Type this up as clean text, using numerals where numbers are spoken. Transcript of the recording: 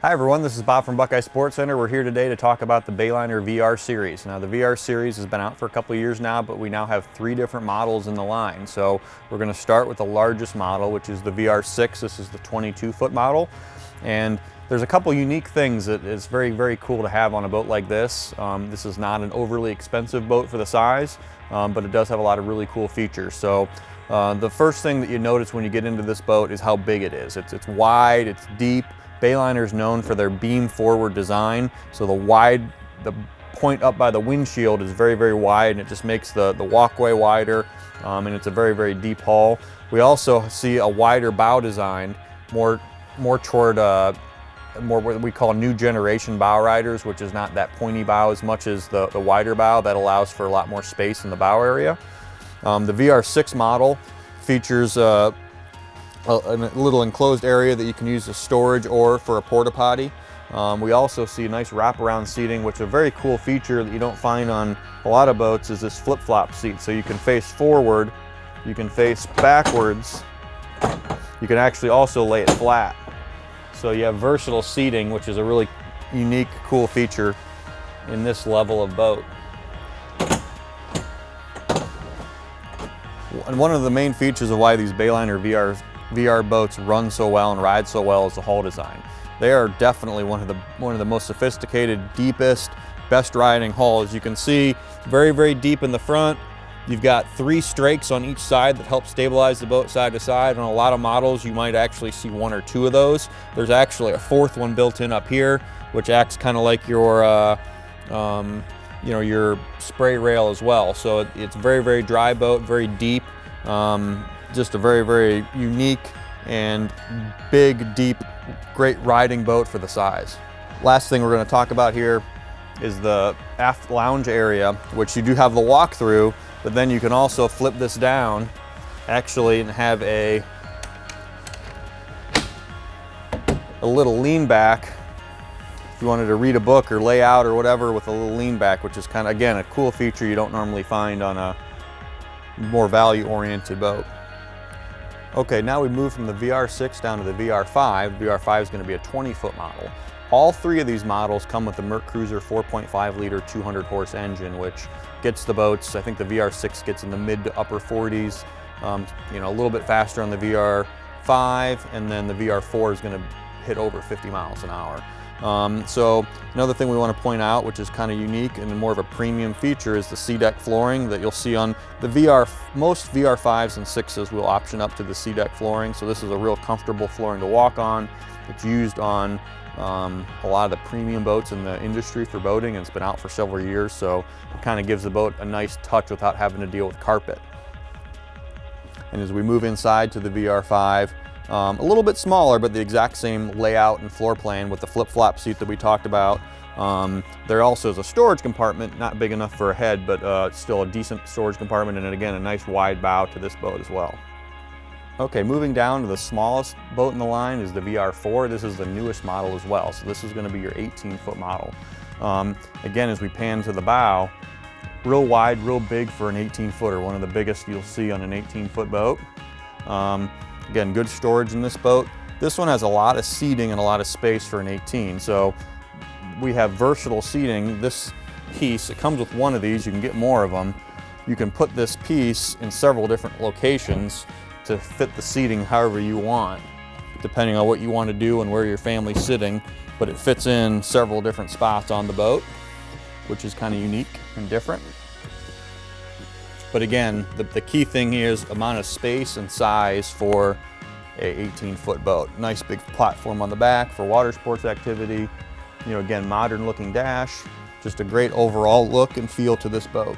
Hi everyone, this is Bob from Buckeye Sports Center. We're here today to talk about the Bayliner VR Series. Now the VR Series has been out for a couple of years now, but we now have 3 different models in the line. So we're going to start with the largest model, which is the VR6. This is the 22-foot model. And there's a couple unique things that is very, very cool to have on a boat like this. This is not an overly expensive boat for the size, but it does have a lot of really cool features. So the first thing that you notice when you get into this boat is how big it is. It's wide, it's deep. Bayliner is known for their beam forward design, so the point up by the windshield is very, very wide, and it just makes the walkway wider, and it's a very, very deep hull. We also see a wider bow design, more toward more what we call new generation bow riders, which is not that pointy bow as much as the wider bow that allows for a lot more space in the bow area. The VR6 model features a little enclosed area that you can use as storage or for a porta potty. We also see nice wraparound seating, which is a very cool feature that you don't find on a lot of boats, is this flip-flop seat. So you can face forward, you can face backwards, you can actually also lay it flat. So you have versatile seating, which is a really unique, cool feature in this level of boat. And one of the main features of why these Bayliner VR boats run so well and ride so well is the hull design. They are definitely one of the most sophisticated, deepest, best riding hulls. You can see very, very deep in the front. You've got 3 strakes on each side that help stabilize the boat side to side. On a lot of models, you might actually see 1 or 2 of those. There's actually a 4th one built in up here, which acts kind of like your your spray rail as well. So it's a very, very dry boat, very deep. Just a very, very unique and big, deep, great riding boat for the size. Last thing we're going to talk about here is the aft lounge area, which you do have the walk-through, but then you can also flip this down actually and have a little lean back if you wanted to read a book or lay out or whatever, with a little lean back, which is kind of, again, a cool feature you don't normally find on a more value-oriented boat. Okay, now we move from the VR6 down to the VR5. The VR5 is going to be a 20-foot model. All 3 of these models come with the Merc Cruiser 4.5-liter 200-horse engine, which gets the boats, I think the VR6 gets in the mid to upper 40s, a little bit faster on the VR5, and then the VR4 is going to hit over 50 miles an hour. So another thing we want to point out, which is kind of unique and more of a premium feature, is the C-deck flooring that you'll see on the most VR5s and 6s will option up to the C-deck flooring. So this is a real comfortable flooring to walk on. It's used on a lot of the premium boats in the industry for boating, and it's been out for several years. So it kind of gives the boat a nice touch without having to deal with carpet. And as we move inside to the VR5, a little bit smaller, but the exact same layout and floor plan with the flip-flop seat that we talked about. There also is a storage compartment, not big enough for a head, but still a decent storage compartment, and again, a nice wide bow to this boat as well. Okay, moving down to the smallest boat in the line is the VR4. This is the newest model as well, so this is going to be your 18-foot model. Again, as we pan to the bow, real wide, real big for an 18-footer, one of the biggest you'll see on an 18-foot boat. Again, good storage in this boat. This one has a lot of seating and a lot of space for an 18. So we have versatile seating. This piece, it comes with 1 of these. You can get more of them. You can put this piece in several different locations to fit the seating however you want, depending on what you want to do and where your family's sitting. But it fits in several different spots on the boat, which is kind of unique and different. But again, the key thing here is amount of space and size for a 18-foot boat. Nice big platform on the back for water sports activity. Again, modern looking dash. Just a great overall look and feel to this boat.